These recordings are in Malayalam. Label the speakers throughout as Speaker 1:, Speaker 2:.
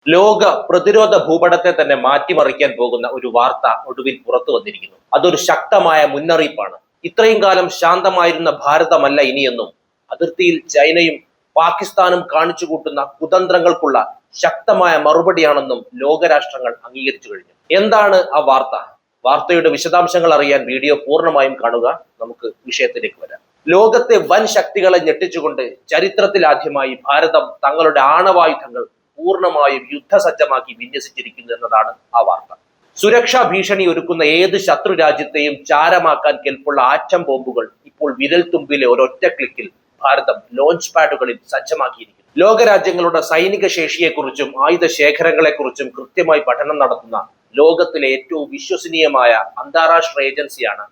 Speaker 1: ലോക പ്രതിരോധ ഭൂപടത്തെ തന്നെ മാറ്റിമറിക്കാൻ പോകുന്ന ഒരു വാർത്ത ഒടുവിൽ പുറത്തു വന്നിരിക്കുന്നു. അതൊരു ശക്തമായ മുന്നറിയിപ്പാണ്. ഇത്രയും കാലം ശാന്തമായിരുന്ന ഭാരതമല്ല ഇനിയെന്നും അതിർത്തിയിൽ ചൈനയും പാകിസ്ഥാനും കാണിച്ചു കൂട്ടുന്ന കുതന്ത്രങ്ങൾക്കുള്ള ശക്തമായ മറുപടിയാണെന്നും ലോകരാഷ്ട്രങ്ങൾ അംഗീകരിച്ചു കഴിഞ്ഞു. എന്താണ് ആ വാർത്ത? വാർത്തയുടെ വിശദാംശങ്ങൾ അറിയാൻ വീഡിയോ പൂർണ്ണമായും കാണുക. നമുക്ക് വിഷയത്തിലേക്ക് വരാം. ലോകത്തെ വൻ ശക്തികളെ ഞെട്ടിച്ചുകൊണ്ട് ചരിത്രത്തിലാദ്യമായി ഭാരതം തങ്ങളുടെ ആണവായുധങ്ങൾ പൂർണ്ണമായും യുദ്ധസജ്ജമാക്കി വിന്യസിച്ചിരിക്കുന്നു എന്നതാണ് ആ വാർത്ത. സുരക്ഷാ ഭീഷണി ഒരുക്കുന്ന ഏത് ശത്രു രാജ്യത്തെയും ചാരമാക്കാൻ കെൽപ്പുള്ള ആറ്റം ബോംബുകൾ ഇപ്പോൾ വിരൽത്തുമ്പിലെ ഒരൊറ്റ ക്ലിക്കിൽ ഭാരതം ലോഞ്ച് പാഡുകളിൽ സജ്ജമാക്കിയിരിക്കുന്നു. ലോകരാജ്യങ്ങളുടെ സൈനിക ശേഷിയെക്കുറിച്ചും ആയുധ ശേഖരങ്ങളെക്കുറിച്ചും കൃത്യമായി പഠനം നടത്തുന്ന ലോകത്തിലെ ഏറ്റവും വിശ്വസനീയമായ അന്താരാഷ്ട്ര ഏജൻസിയാണ്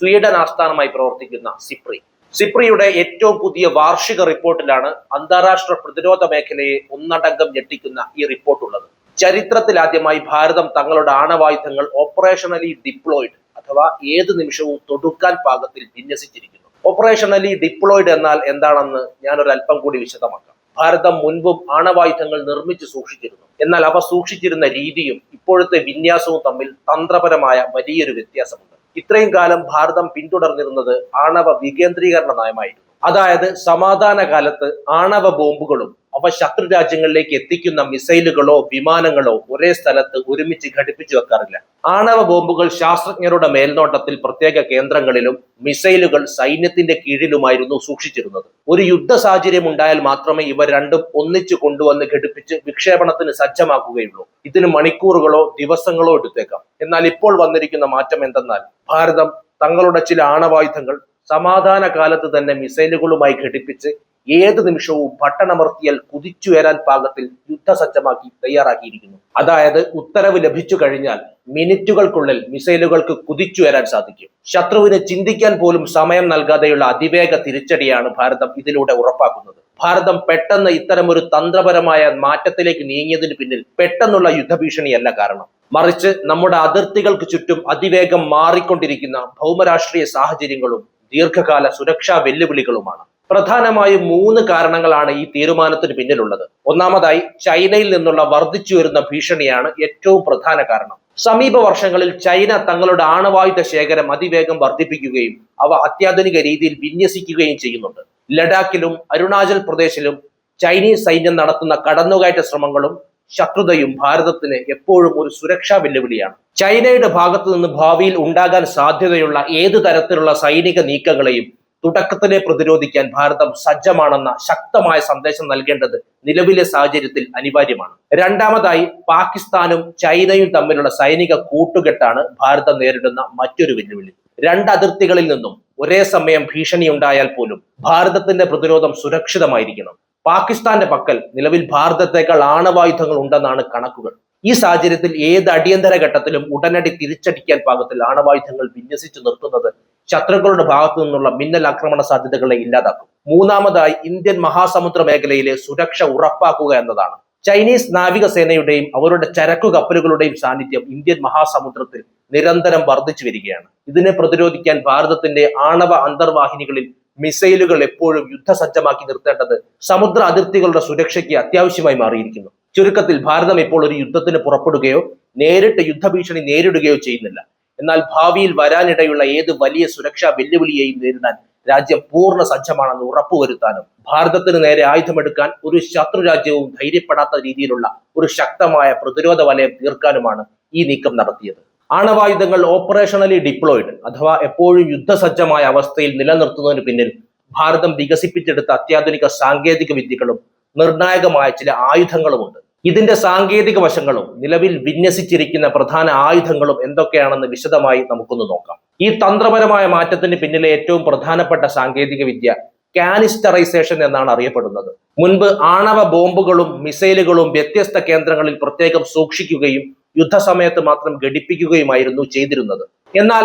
Speaker 1: സ്വീഡൻ ആസ്ഥാനമായി പ്രവർത്തിക്കുന്ന സിപ്രി. സിപ്രിയുടെ ഏറ്റവും പുതിയ വാർഷിക റിപ്പോർട്ടിലാണ് അന്താരാഷ്ട്ര പ്രതിരോധ മേഖലയെ ഒന്നടങ്കം ഞെട്ടിക്കുന്ന ഈ റിപ്പോർട്ടുള്ളത്. ചരിത്രത്തിലാദ്യമായി ഭാരതം തങ്ങളുടെ ആണവായുധങ്ങൾ ഓപ്പറേഷണലി ഡിപ്ലോയിഡ് അഥവാ ഏത് നിമിഷവും തൊടുക്കാൻ പാകത്തിൽ വിന്യസിച്ചിരിക്കുന്നു. ഓപ്പറേഷണലി ഡിപ്ലോയിഡ് എന്നാൽ എന്താണെന്ന് ഞാനൊരല്പം കൂടി വിശദമാക്കാം. ഭാരതം മുൻപും ആണവായുധങ്ങൾ നിർമ്മിച്ച് സൂക്ഷിച്ചിരുന്നു. എന്നാൽ അവ സൂക്ഷിച്ചിരുന്ന രീതിയും ഇപ്പോഴത്തെ വിന്യാസവും തമ്മിൽ തന്ത്രപരമായ വലിയൊരു വ്യത്യാസമുണ്ട്. ഇത്രയും കാലം ഭാരതം പിന്തുടർന്നിരുന്നത് ആണവ വികേന്ദ്രീകരണ നയമായിരുന്നു. അതായത് സമാധാന കാലത്ത് ആണവ ബോംബുകളും അവ ശത്രു രാജ്യങ്ങളിലേക്ക് എത്തിക്കുന്ന മിസൈലുകളോ വിമാനങ്ങളോ ഒരേ സ്ഥലത്ത് ഒരുമിച്ച് ഘടിപ്പിച്ചു വെക്കാറില്ല. ആണവ ബോംബുകൾ ശാസ്ത്രജ്ഞരുടെ മേൽനോട്ടത്തിൽ പ്രത്യേക കേന്ദ്രങ്ങളിലും മിസൈലുകൾ സൈന്യത്തിന്റെ കീഴിലുമായിരുന്നു സൂക്ഷിച്ചിരുന്നത്. ഒരു യുദ്ധ സാഹചര്യം ഉണ്ടായാൽ മാത്രമേ ഇവ രണ്ടും ഒന്നിച്ചു കൊണ്ടുവന്ന് ഘടിപ്പിച്ച് വിക്ഷേപണത്തിന് സജ്ജമാക്കുകയുള്ളൂ. ഇതിന് മണിക്കൂറുകളോ ദിവസങ്ങളോ എടുത്തേക്കാം. എന്നാൽ ഇപ്പോൾ വന്നിരിക്കുന്ന മാറ്റം എന്തെന്നാൽ ഭാരതം തങ്ങളുടെ ചില ആണവായുധങ്ങൾ സമാധാന കാലത്ത് തന്നെ മിസൈലുകളുമായി ഘടിപ്പിച്ച് ഏത് നിമിഷവും ബട്ടണമർത്തിയാൽ കുതിച്ചുയരാൻ പാകത്തിൽ യുദ്ധസജ്ജമാക്കി തയ്യാറാക്കിയിരിക്കുന്നു. അതായത് ഉത്തരവ് ലഭിച്ചു കഴിഞ്ഞാൽ മിനിറ്റുകൾക്കുള്ളിൽ മിസൈലുകൾക്ക് കുതിച്ചുയരാൻ സാധിക്കും. ശത്രുവിന് ചിന്തിക്കാൻ പോലും സമയം നൽകാതെയുള്ള അതിവേഗ തിരിച്ചടിയാണ് ഭാരതം ഇതിലൂടെ ഉറപ്പാക്കുന്നത്. ഭാരതം പെട്ടെന്ന് ഇത്തരമൊരു തന്ത്രപരമായ മാറ്റത്തിലേക്ക് നീങ്ങിയതിന് പിന്നിൽ പെട്ടെന്നുള്ള യുദ്ധഭീഷണിയല്ല കാരണം, മറിച്ച് നമ്മുടെ അതിർത്തികൾക്ക് ചുറ്റും അതിവേഗം മാറിക്കൊണ്ടിരിക്കുന്ന ഭൗമരാഷ്ട്രീയ സാഹചര്യങ്ങളും ദീർഘകാല സുരക്ഷാ വെല്ലുവിളികളുമാണ്. പ്രധാനമായും 3 കാരണങ്ങളാണ് ഈ തീരുമാനത്തിന് പിന്നിലുള്ളത്. ഒന്നാമതായി, ചൈനയിൽ നിന്നുള്ള വർദ്ധിച്ചു വരുന്ന ഭീഷണിയാണ് ഏറ്റവും പ്രധാന കാരണം. സമീപ വർഷങ്ങളിൽ ചൈന തങ്ങളുടെ ആണവായുധ ശേഖരം അതിവേഗം വർദ്ധിപ്പിക്കുകയും അവ അത്യാധുനിക രീതിയിൽ വിന്യസിക്കുകയും ചെയ്യുന്നുണ്ട്. ലഡാക്കിലും അരുണാചൽ പ്രദേശിലും ചൈനീസ് സൈന്യം നടത്തുന്ന കടന്നുകയറ്റ ശ്രമങ്ങളും ശത്രുതയും ഭാരതത്തിന് എപ്പോഴും ഒരു സുരക്ഷാ വെല്ലുവിളിയാണ്. ചൈനയുടെ ഭാഗത്തു നിന്ന് ഭാവിയിൽ ഉണ്ടാകാൻ സാധ്യതയുള്ള ഏത് തരത്തിലുള്ള സൈനിക നീക്കങ്ങളെയും തുടക്കത്തിലെ പ്രതിരോധിക്കാൻ ഭാരതം സജ്ജമാണെന്ന ശക്തമായ സന്ദേശം നൽകേണ്ടത് നിലവിലെ സാഹചര്യത്തിൽ അനിവാര്യമാണ്. രണ്ടാമതായി, പാകിസ്ഥാനും ചൈനയും തമ്മിലുള്ള സൈനിക കൂട്ടുകെട്ടാണ് ഭാരതം നേരിടുന്ന മറ്റൊരു വെല്ലുവിളി. 2 അതിർത്തികളിൽ നിന്നും ഒരേ സമയം ഭീഷണി ഉണ്ടായാൽ പോലും ഭാരതത്തിന്റെ പ്രതിരോധം സുരക്ഷിതമായിരിക്കണം. പാകിസ്ഥാന്റെ പക്കൽ നിലവിൽ ഭാരതത്തെക്കാൾ ആണവായുധങ്ങൾ ഉണ്ടെന്നാണ് കണക്കുകൾ. ഈ സാഹചര്യത്തിൽ ഏത് അടിയന്തര ഘട്ടത്തിലും ഉടനടി തിരിച്ചടിക്കാൻ പാകത്തിൽ ആണവായുധങ്ങൾ വിന്യസിച്ചു നിർത്തുന്നത് ശത്രുക്കളുടെ ഭാഗത്തു നിന്നുള്ള മിന്നൽ ആക്രമണ സാധ്യതകളെ ഇല്ലാതാക്കും. മൂന്നാമതായി, ഇന്ത്യൻ മഹാസമുദ്ര മേഖലയിലെ സുരക്ഷ ഉറപ്പാക്കുക എന്നതാണ്. ചൈനീസ് നാവികസേനയുടെയും അവരുടെ ചരക്കു കപ്പലുകളുടെയും സാന്നിധ്യം ഇന്ത്യൻ മഹാസമുദ്രത്തിൽ നിരന്തരം വർദ്ധിച്ചു വരികയാണ്. ഇതിനെ പ്രതിരോധിക്കാൻ ഭാരതത്തിന്റെ ആണവ അന്തർവാഹിനികളിൽ മിസൈലുകൾ എപ്പോഴും യുദ്ധസജ്ജമാക്കി നിർത്തേണ്ടത് സമുദ്ര അതിർത്തികളുടെ സുരക്ഷയ്ക്ക് അത്യാവശ്യമായി മാറിയിരിക്കുന്നു. ചുരുക്കത്തിൽ, ഭാരതം ഇപ്പോൾ ഒരു യുദ്ധത്തിന് പുറപ്പെടുകയോ നേരിട്ട് യുദ്ധഭീഷണി നേരിടുകയോ ചെയ്യുന്നില്ല. എന്നാൽ ഭാവിയിൽ വരാനിടയുള്ള ഏത് വലിയ സുരക്ഷാ വെല്ലുവിളിയെയും നേരിടാൻ രാജ്യം പൂർണ്ണ സജ്ജമാണെന്ന് ഉറപ്പുവരുത്താനും ഭാരതത്തിന് നേരെ ആയുധമെടുക്കാൻ ഒരു ശത്രു രാജ്യവും ധൈര്യപ്പെടാത്ത രീതിയിലുള്ള ഒരു ശക്തമായ പ്രതിരോധ വലയം തീർക്കാനുമാണ് ഈ നീക്കം നടത്തിയത്. ആണവായുധങ്ങൾ ഓപ്പറേഷണലി ഡിപ്ലോയിഡ് അഥവാ എപ്പോഴും യുദ്ധസജ്ജമായ അവസ്ഥയിൽ നിലനിർത്തുന്നതിന് പിന്നിൽ ഭാരതം വികസിപ്പിച്ചെടുത്ത അത്യാധുനിക സാങ്കേതിക വിദ്യകളും നിർണായകമായ ചില ആയുധങ്ങളുമുണ്ട്. ഇതിന്റെ സാങ്കേതിക വശങ്ങളും നിലവിൽ വിന്യസിച്ചിരിക്കുന്ന പ്രധാന ആയുധങ്ങളും എന്തൊക്കെയാണെന്ന് വിശദമായി നമുക്കൊന്ന് നോക്കാം. ഈ തന്ത്രപരമായ മാറ്റത്തിന് പിന്നിലെ ഏറ്റവും പ്രധാനപ്പെട്ട സാങ്കേതിക വിദ്യ കാനിസ്റ്ററൈസേഷൻ എന്നാണ് അറിയപ്പെടുന്നത്. മുൻപ് ആണവ ബോംബുകളും മിസൈലുകളും വ്യത്യസ്ത കേന്ദ്രങ്ങളിൽ പ്രത്യേകം സൂക്ഷിക്കുകയും യുദ്ധസമയത്ത് മാത്രം ഘടിപ്പിക്കുകയുമായിരുന്നു ചെയ്തിരുന്നത്. എന്നാൽ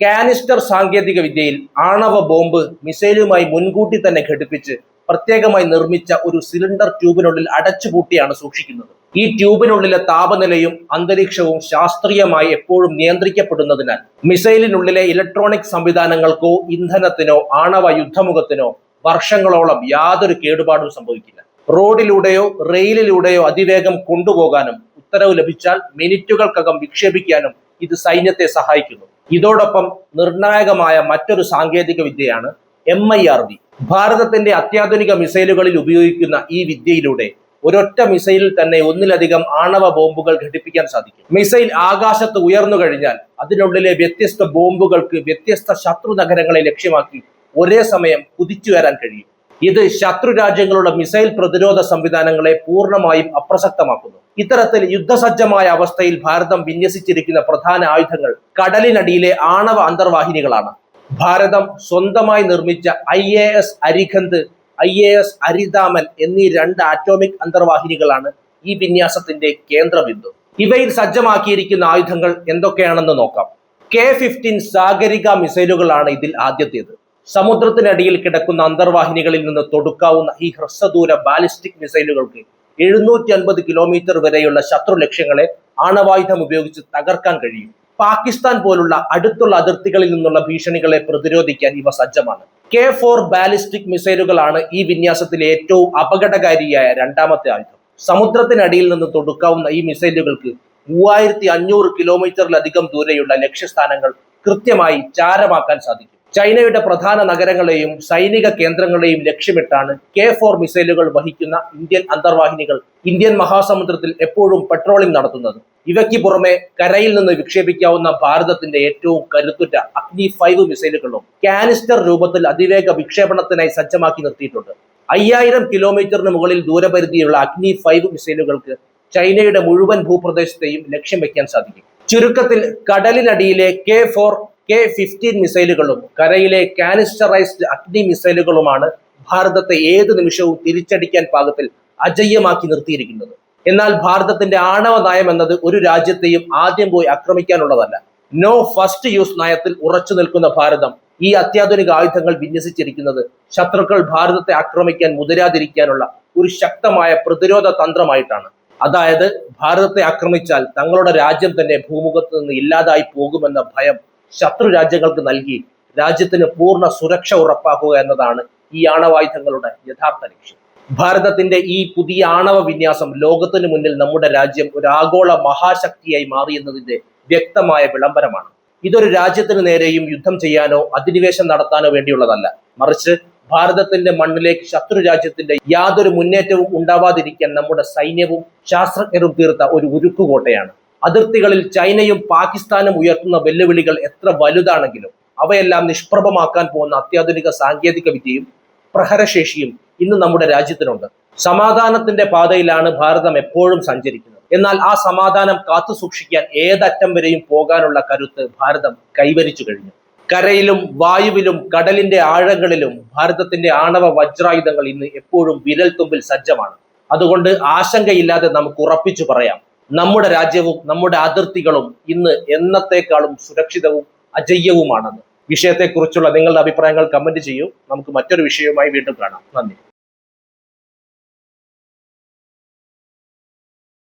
Speaker 1: കാനിസ്റ്റർ സാങ്കേതിക വിദ്യയിൽ ആണവ ബോംബ് മിസൈലുമായി മുൻകൂട്ടി തന്നെ ഘടിപ്പിച്ച് പ്രത്യേകമായി നിർമ്മിച്ച ഒരു സിലിണ്ടർ ട്യൂബിനുള്ളിൽ അടച്ചുപൂട്ടിയാണ് സൂക്ഷിക്കുന്നത്. ഈ ട്യൂബിനുള്ളിലെ താപനിലയും അന്തരീക്ഷവും ശാസ്ത്രീയമായി എപ്പോഴും നിയന്ത്രിക്കപ്പെടുന്നതിനാൽ മിസൈലിനുള്ളിലെ ഇലക്ട്രോണിക് സംവിധാനങ്ങൾക്കോ ഇന്ധനത്തിനോ ആണവ യുദ്ധമുഖത്തിനോ വർഷങ്ങളോളം യാതൊരു കേടുപാടും സംഭവിക്കില്ല. റോഡിലൂടെയോ റെയിലിലൂടെയോ അതിവേഗം കൊണ്ടുപോകാനും ഉത്തരവ് ലഭിച്ചാൽ മിനിറ്റുകൾക്കകം വിക്ഷേപിക്കാനും ഇത് സൈന്യത്തെ സഹായിക്കുന്നു. ഇതോടൊപ്പം നിർണായകമായ മറ്റൊരു സാങ്കേതിക വിദ്യയാണ് MIRV. ഭാരതത്തിന്റെ അത്യാധുനിക മിസൈലുകളിൽ ഉപയോഗിക്കുന്ന ഈ വിദ്യയിലൂടെ ഒരൊറ്റ മിസൈലിൽ തന്നെ ഒന്നിലധികം ആണവ ബോംബുകൾ ഘടിപ്പിക്കാൻ സാധിക്കും. മിസൈൽ ആകാശത്ത് ഉയർന്നു കഴിഞ്ഞാൽ അതിനുള്ളിലെ വ്യത്യസ്ത ബോംബുകൾക്ക് വ്യത്യസ്ത ശത്രു നഗരങ്ങളെ ലക്ഷ്യമാക്കി ഒരേ സമയം കുതിച്ചു വരാൻ കഴിയും. ഇത് ശത്രു രാജ്യങ്ങളുടെ മിസൈൽ പ്രതിരോധ സംവിധാനങ്ങളെ പൂർണ്ണമായും അപ്രസക്തമാക്കുന്നു. ഇത്തരത്തിൽ യുദ്ധസജ്ജമായ അവസ്ഥയിൽ ഭാരതം വിന്യസിച്ചിരിക്കുന്ന പ്രധാന ആയുധങ്ങൾ കടലിനടിയിലെ ആണവ അന്തർവാഹിനികളാണ്. ഭാരതം സ്വന്തമായി നിർമ്മിച്ച IAS അരിഹന്ത്, IAS അരിദാമൻ എന്നീ 2 ആറ്റോമിക് അന്തർവാഹിനികളാണ് ഈ വിന്യാസത്തിന്റെ കേന്ദ്രബിന്ദു. ഇവയിൽ സജ്ജമാക്കിയിരിക്കുന്ന ആയുധങ്ങൾ എന്തൊക്കെയാണെന്ന് നോക്കാം. K-15 സാഗരിക മിസൈലുകളാണ് ഇതിൽ ആദ്യത്തേത്. സമുദ്രത്തിനടിയിൽ കിടക്കുന്ന അന്തർവാഹിനികളിൽ നിന്ന് തൊടുക്കാവുന്ന ഈ ഹ്രസ്വദൂര ബാലിസ്റ്റിക് മിസൈലുകൾക്ക് 750 കിലോമീറ്റർ വരെയുള്ള ശത്രു ലക്ഷ്യങ്ങളെ ആണവായുധം ഉപയോഗിച്ച് തകർക്കാൻ കഴിയും. പാകിസ്ഥാൻ പോലുള്ള അടുത്തുള്ള അതിർത്തികളിൽ നിന്നുള്ള ഭീഷണികളെ പ്രതിരോധിക്കാൻ ഇവ സജ്ജമാണ്. K-4 ബാലിസ്റ്റിക് മിസൈലുകളാണ് ഈ വിന്യാസത്തിലെ ഏറ്റവും അപകടകാരിയായ രണ്ടാമത്തെ ആയുധം. സമുദ്രത്തിനടിയിൽ നിന്ന് തൊടുക്കാവുന്ന ഈ മിസൈലുകൾക്ക് 3500 കിലോമീറ്ററിലധികം ദൂരെയുള്ള ലക്ഷ്യസ്ഥാനങ്ങൾ കൃത്യമായി ചാരമാക്കാൻ സാധിക്കും. ചൈനയുടെ പ്രധാന നഗരങ്ങളെയും സൈനിക കേന്ദ്രങ്ങളെയും ലക്ഷ്യമിട്ടാണ് K-4 മിസൈലുകൾ വഹിക്കുന്ന ഇന്ത്യൻ അന്തർവാഹിനികൾ ഇന്ത്യൻ മഹാസമുദ്രത്തിൽ എപ്പോഴും പെട്രോളിംഗ് നടത്തുന്നത്. ഇവയ്ക്ക് പുറമെ കരയിൽ നിന്ന് വിക്ഷേപിക്കാവുന്ന ഭാരതത്തിന്റെ ഏറ്റവും കരുത്തുറ്റ അഗ്നി 5 മിസൈലുകളും കാനിസ്റ്റർ രൂപത്തിൽ അതിവേഗ വിക്ഷേപണത്തിനായി സജ്ജമാക്കി നിർത്തിയിട്ടുണ്ട്. 5000 കിലോമീറ്ററിന് മുകളിൽ ദൂരപരിധിയുള്ള അഗ്നി 5 മിസൈലുകൾക്ക് ചൈനയുടെ മുഴുവൻ ഭൂപ്രദേശത്തെയും ലക്ഷ്യം വെക്കാൻ സാധിക്കും. ചുരുക്കത്തിൽ കടലിനടിയിലെ K-4, K-15 മിസൈലുകളും കരയിലെ കാനിസ്റ്ററൈസ്ഡ് അഗ്നി മിസൈലുകളുമാണ് ഭാരതത്തെ ഏത് നിമിഷവും തിരിച്ചടിക്കാൻ പാകത്തിൽ അജയ്യമാക്കി നിർത്തിയിരിക്കുന്നത്. എന്നാൽ ഭാരതത്തിന്റെ ആണവ നയം എന്നത് ഒരു രാജ്യത്തെയും ആദ്യം പോയി ആക്രമിക്കാനുള്ളതല്ല. നോ ഫസ്റ്റ് യൂസ് നയത്തിൽ ഉറച്ചു നിൽക്കുന്ന ഭാരതം ഈ അത്യാധുനിക ആയുധങ്ങൾ വിന്യസിച്ചിരിക്കുന്നത് ശത്രുക്കൾ ഭാരതത്തെ ആക്രമിക്കാൻ മുതിരാതിരിക്കാനുള്ള ഒരു ശക്തമായ പ്രതിരോധ തന്ത്രമായിട്ടാണ്. അതായത് ഭാരതത്തെ ആക്രമിച്ചാൽ തങ്ങളുടെ രാജ്യം തന്നെ ഭൂമുഖത്ത് നിന്ന് ഇല്ലാതായി പോകുമെന്ന ഭയം ശത്രു രാജ്യങ്ങൾക്ക് നൽകി രാജ്യത്തിന് പൂർണ്ണ സുരക്ഷ ഉറപ്പാക്കുക എന്നതാണ് ഈ ആണവായുധങ്ങളുടെ യഥാർത്ഥ ലക്ഷ്യം. ഭാരതത്തിന്റെ ഈ പുതിയ ആണവ വിന്യാസം ലോകത്തിന് മുന്നിൽ നമ്മുടെ രാജ്യം ഒരു ആഗോള മഹാശക്തിയായി മാറിയെന്നതിന്റെ വ്യക്തമായ വിളംബരമാണ്. ഇതൊരു രാജ്യത്തിന് നേരെയും യുദ്ധം ചെയ്യാനോ അധിനിവേശം നടത്താനോ വേണ്ടിയുള്ളതല്ല, മറിച്ച് ഭാരതത്തിന്റെ മണ്ണിലേക്ക് ശത്രു രാജ്യത്തിന്റെ യാതൊരു മുന്നേറ്റവും ഉണ്ടാവാതിരിക്കാൻ നമ്മുടെ സൈന്യവും ശാസ്ത്രജ്ഞരും തീർത്ത ഒരു ഉരുക്കുകോട്ടയാണ്. അതിർത്തികളിൽ ചൈനയും പാകിസ്ഥാനും ഉയർത്തുന്ന വെല്ലുവിളികൾ എത്ര വലുതാണെങ്കിലും അവയെല്ലാം നിഷ്പ്രഭമാക്കാൻ പോകുന്ന അത്യാധുനിക സാങ്കേതിക വിദ്യയും പ്രഹരശേഷിയും ഇന്ന് നമ്മുടെ രാജ്യത്തിനുണ്ട്. സമാധാനത്തിന്റെ പാതയിലാണ് ഭാരതം എപ്പോഴും സഞ്ചരിക്കുന്നത്. എന്നാൽ ആ സമാധാനം കാത്തു സൂക്ഷിക്കാൻ ഏതറ്റം വരെയും പോകാനുള്ള കരുത്ത് ഭാരതം കൈവരിച്ചു കഴിഞ്ഞു. കരയിലും വായുവിലും കടലിന്റെ ആഴങ്ങളിലും ഭാരതത്തിന്റെ ആണവ വജ്രായുധങ്ങൾ ഇന്ന് എപ്പോഴും വിരൽ തുമ്പിൽ സജ്ജമാണ്. അതുകൊണ്ട് ആശങ്കയില്ലാതെ നമുക്ക് ഉറപ്പിച്ചു പറയാം, നമ്മുടെ രാജ്യവും നമ്മുടെ അതിർത്തികളും ഇന്ന് എന്നത്തേക്കാളും സുരക്ഷിതവും അജയ്യവുമാണെന്ന്. വിഷയത്തെക്കുറിച്ചുള്ള നിങ്ങളുടെ അഭിപ്രായങ്ങൾ കമന്റ് ചെയ്യൂ. നമുക്ക് മറ്റൊരു വിഷയവുമായി വീണ്ടും കാണാം. നന്ദി.